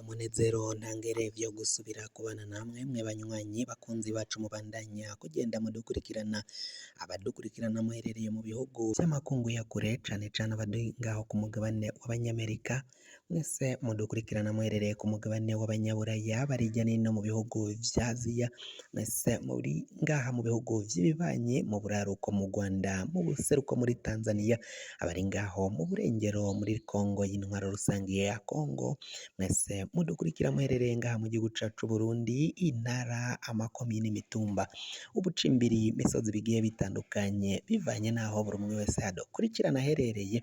umunezero ntangere vyo gusubira kubana namwe mwe banywanyi bakunzi bacu mubandanya kugenda mudukurikirana, abadukurikirana muherereye mu bihugu vy'amakungu ya kure cane cane abari ngaho ku mugabane w'abanyamerika, mwese mudukurikirana muherereye ku mugabane w'abanyaburaya bari hirya no hino mu bihugu vya Aziya, mwese muri ngaha mu bihugu vy'ibibanyi mu buraruko mu Rwanda, mu buseruko muri Tanzania, abari ngaho mu burengero muri Kongo y'intwaro rusange ya Kongo, mwese mudukurikira muherereye ngaha mu gihugu cacu Burundi, intara, amakomine n'imitumba, ubucimbiri, imisozi bigiye bitandukanye bivanye naho buri umwe wese adukurikirana aherereye,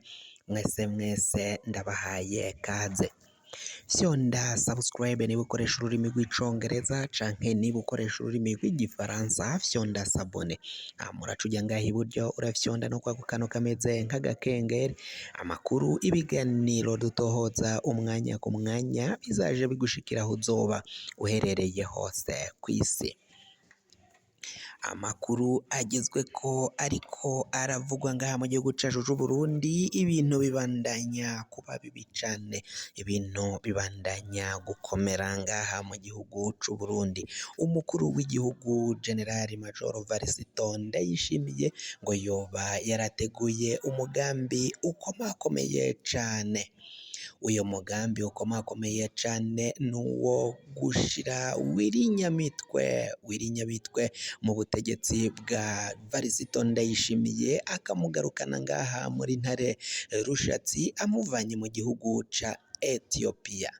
mwese ndabahaye kaze. Fyonda subscribe niba ukoresha ururimi rw'icongereza canke niba ukoresha ururimi rw'igifaransa fyonda sabone. Muraca uja ngaha iburyo urafyonda no kwako kano kameze nk'agakengeri, amakuru ibiganiro dutohoza umwanya ku mwanya bizaje bigushikira aho uzoba uherereye hose kw'isi. Amakuru agezweko ariko aravugwa ngaha mu gihugu cacu c'Uburundi, ibintu bibandanya kuba bibi cane, ibintu bibandanya gukomera ngaha mu gihugu c'Uburundi. Umukuru w'igihugu Generali Majoro Varisito Ndayishimiye ngo yoba yarateguye umugambi ukomakomeye cane. Uyo mugambi ukomakomeye cane nuwo gushira Wirinyamitwe mu butegetsi bwa Varisito Ndayishimiye, akamugarukana ngaha muri ntare rushatsi amuvanye mu gihugu ca Ethiopia.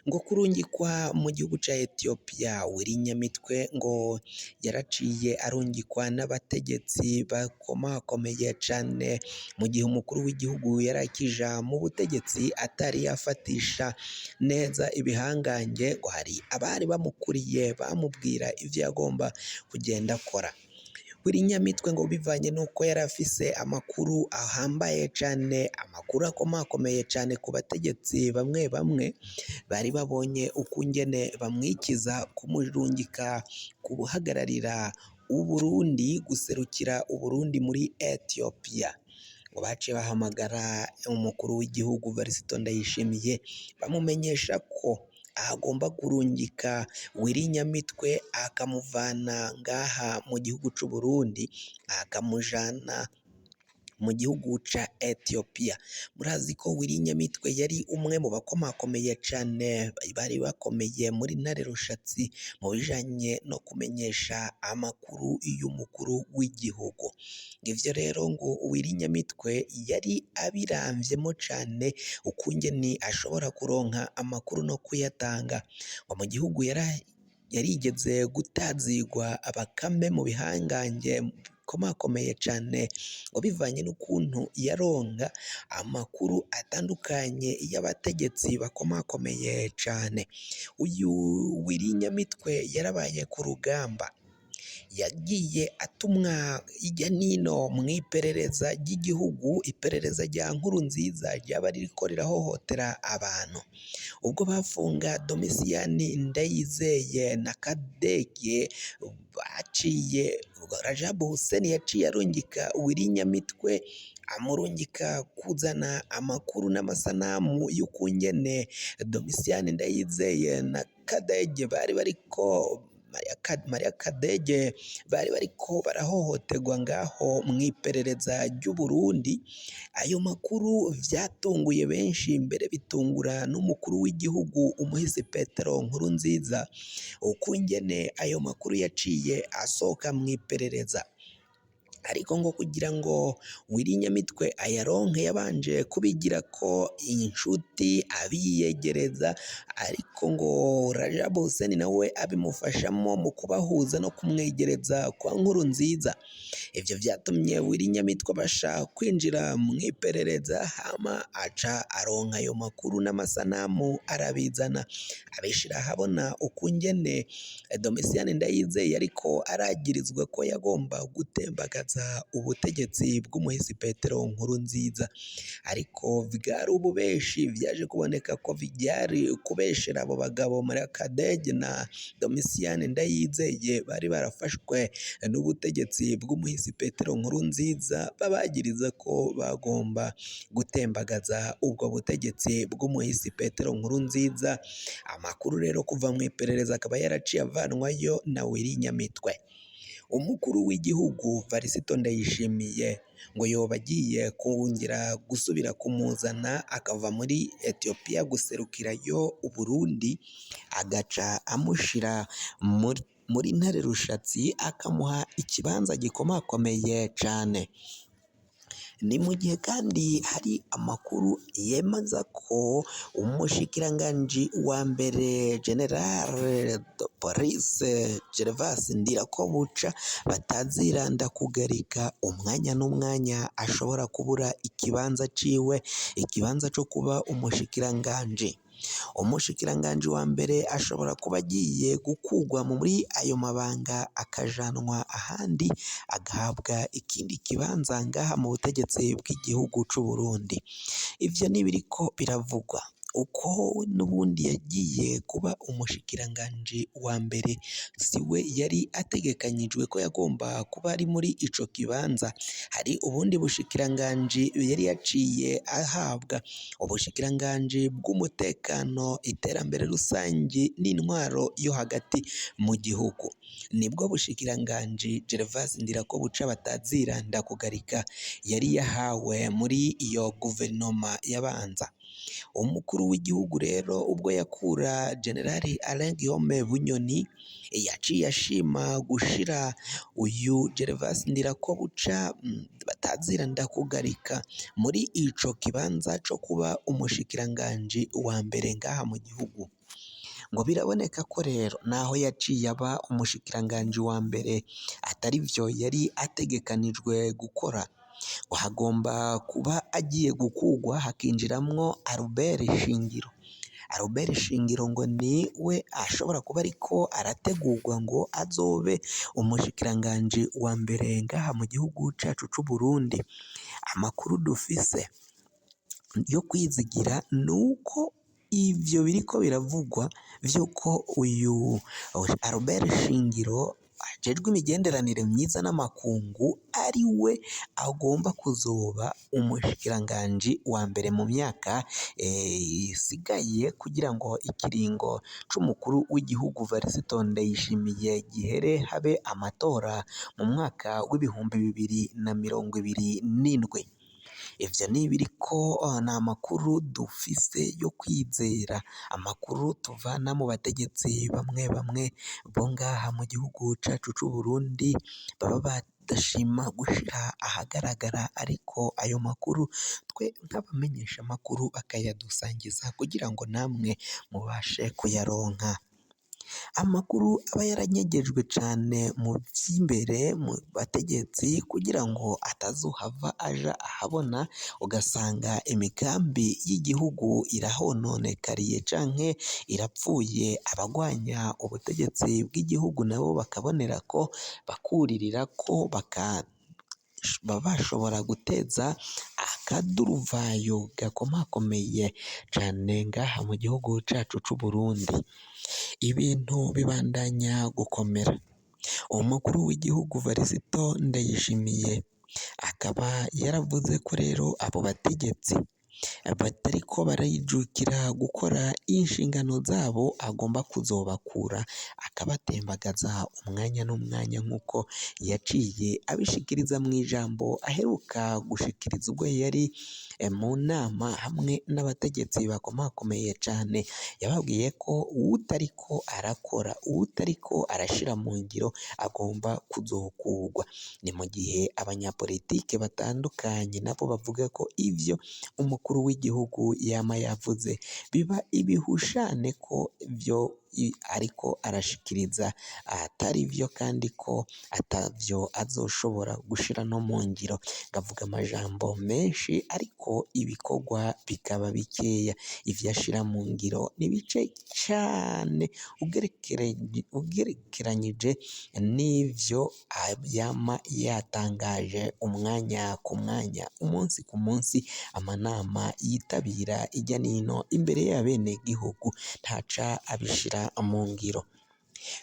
Ngo kurungikwa mu gihugu ca Ethiopia, Wirinyamitwe ngo yaraciye arungikwa n'abategetsi bakomakomeye cane, mu gihe umukuru w'igihugu yarakija mu butegetsi atari yafatisha neza ibihangange, ngo hari abari bamukuriye bamubwira ivyo yagomba kugenda akora. Wirinyamitwe ngo bivanye nuko yari afise amakuru ahambaye cane, amakuru akomakomeye cane ku bategetsi bamwe bamwe bari babonye ukungene bamwikiza kumurungika kubuhagararira Uburundi, guserukira Uburundi muri Ethiopia. Ngo baciye bahamagara umukuru w'igihugu Varisito Ndayishimiye bamumenyesha ko agomba kurungika Wirinyamitwe akamuvana ngaha mu gihugu c'Uburundi akamujana mu gihugu ca Ethiopia. Murazi ko Wirinyamitwe yari umwe mu bakomakomeye cane, bari bakomeye muri ntare rushatsi mu bijanye no kumenyesha amakuru y'umukuru w'igihugu. Ivyo rero ngo Wirinyamitwe yari abiramvyemo cane, ukungene ashobora kuronka amakuru no kuyatanga. Ngo mu gihugu yarigeze gutazigwa abakame mu bihangange komakomeye cane, ngo bivanye n'ukuntu yaronka amakuru atandukanye y'abategetsi bakomakomeye cane. Uyu Wirinyamitwe yarabaye ku rugamba, yagiye atumwa hirya nino mw'iperereza ry'igihugu, iperereza rya Nkurunziza ryaba ririko rirahohotera abantu. Ubwo bafunga Domitiyani Ndayizeye na Kadege, baciye Rajabu Hussein yaciye arungika Wirinyamitwe, amurungika kuzana amakuru n'amasanamu y'ukungene Domitiyani Ndayizeye na Kadege bari bariko Maria Kadege bari bariko barahohoterwa ngaho mw'iperereza ry'Uburundi. Ayo makuru vyatunguye benshi, mbere bitungura n'umukuru w'igihugu umuhisi Petero Nkurunziza, ukungene ayo makuru yaciye asohoka mw'iperereza. Ariko ngo kugira ngo Wirinyamitwe ayaronke yabanje kubigirako inshuti, abiyegereza, ariko ngo Rajabu Hussein nawe abimufashamo mu kubahuza no kumwegereza kwa Nkurunziza. Ivyo vyatumye Wirinyamitwe abasha kwinjira mw'iperereza, hama aca aronka ayo makuru n'amasanamu arabizana, abishira ahabona ukungene Domitiyani Ndayizeye ariko aragirizwa ko yagomba gutembagaza gutembagaza ubutegetsi bw'umuhisi Petero Nkurunziza, ariko vyari ububeshi, vyaje kuboneka ko vyari kubeshera abo bagabo Murekatete na Domitien Ndayizeye bari barafashwe n'ubutegetsi bw'umuhisi Petero Nkurunziza, babagiriza ko bagomba gutembagaza ubwo butegetsi bw'umuhisi Petero Nkurunziza. Amakuru rero kuva mu iperereza akaba yaraciye avanwayo na Willy Nyamitwe. Umukuru w'igihugu Varisito Ndayishimiye ngo yoba agiye kongera gusubira kumuzana akava muri Ethiopia guserukirayo Uburundi, agaca amushira muri Ntare Rushatsi, akamuha ikibanza gikomakomeye cane. Ni mu gihe kandi hari amakuru yemeza ko umushikiranganji wa mbere General de Police Gervas Ndirakobuca bataziranda kugarika umwanya n'umwanya ashobora kubura ikibanza ciwe, ikibanza co kuba umushikiranganji. Umushikiranganji wa mbere ashobora kuba agiye gukugwa muri ayo mabanga akajanwa ahandi, agahabwa ikindi kibanza ngaha mu butegetsi bw'igihugu c'u Burundi. Ivyo nibiriko biravugwa uko n'ubundi yagiye kuba umushikiranganji wa mbere, siwe yari ategekanyijwe ko yagomba kuba ari muri ico kibanza. Hari ubundi bushikiranganji yari yaciye ahabwa, ubushikiranganji bw'umutekano, iterambere rusangi n'intwaro yo hagati mu gihugu. Nibwo bushikiranganji Gervas Ndirakobuca bataziranda kugarika yari yahawe muri iyo guverinoma yabanza. Umukuru w'igihugu rero ubwo yakura Generali Alain Guillaume Bunyoni, yaciye ashima gushira uyu Gervas Ndirakobuca bataziranda kugarika muri ico kibanza co kuba umushikiranganji wa mbere ngaha mu gihugu. Ngo biraboneka ko rero naho yaciye aba umushikiranganji wa mbere atari vyo yari ategekanijwe gukora, ngo hagomba kuba agiye gukugwa hakinjiramwo Albert Shingiro. Albert Shingiro ngo ni we ashobora kuba ariko arategurwa ngo azobe umushikiranganji wa mbere ngaha mu gihugu cacu c'u Burundi. Amakuru dufise yo kwizigira nuko ivyo biriko biravugwa vyuko uyu Albert Shingiro ajejwe imigenderanire myiza n'amakungu ari we agomba kuzoba umushikiranganji wa mbere mu myaka isigaye kugira ngo ikiringo c'umukuru w'igihugu Varisito Ndayishimiye gihere, habe amatora mu mwaka w'2027. Ivyo nibiriko ni amakuru dufise yo kwizera, amakuru tuvana mu bategetsi bamwe bamwe bo ngaha mu gihugu cacu c'u Burundi baba badashima gushira ahagaragara, ariko ayo makuru twe nk'abamenyesha amakuru bakayadusangiza kugira ngo namwe mubashe kuyaronka. Amakuru aba yaranyegejwe cane mu vy'imbere mu bategetsi kugira ngo atazohava aja ahabona, ugasanga imigambi y'igihugu irahononekariye canke irapfuye, abagwanya ubutegetsi bw'igihugu nabo bakabonera ko bakuririra ko baba bashobora guteza akaduruvayo gakomakomeye cane ngaha mu gihugu cacu c'u Burundi. Ibintu bibandanya gukomera. Umukuru w'igihugu Varisito Ndayishimiye akaba yaravuze ko rero abo bategetsi batariko barayijukira gukora inshingano zabo agomba kuzobakura akabatembagaza umwanya n'umwanya, nk'uko yaciye abishikiriza mu ijambo aheruka gushikiriza ubwo yari mu nama hamwe n'abategetsi bakomakomeye cane. Yababwiye ko uwutariko arakora, uwutariko arashira mu ngiro agomba kuzokugwa. Ni mu gihe abanyapolitike batandukanye nabo bavuga ko ivyo umukuru w'igihugu yama yavuze biba ibihushane, ko vyo ariko arashikiriza atari vyo kandi ko atavyo azoshobora gushira no mu ngiro, ngavuga amajambo menshi ariko ibikorwa bikaba bikeya, ivyo ashira mu ngiro ni bike cane ugerekeranyije n'ivyo yama yatangaje umwanya ku mwanya, umunsi ku munsi, amanama yitabira irya nino imbere y'abenegihugu ntaca abishira mu ngiro.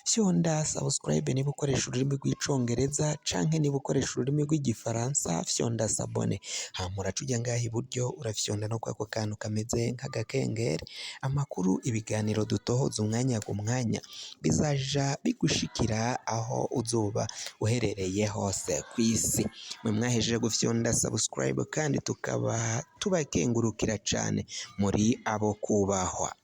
Fyonda subscribe niba ukoresha ururimi rw'icongereza canke niba ukoresha ururimi rw'igifaransa fyonda sabone, hama uraca uja ngaha iburyo urafyonda no kwako kantu kameze nk'agakengeri, amakuru ibiganiro dutohoza umwanya ku mwanya bizaja bigushikira aho uzoba uherereye hose kw'isi. Mwe mwahejeje gufyonda subscribe kandi tukaba tubakengurukira cane, muri abo kubahwa.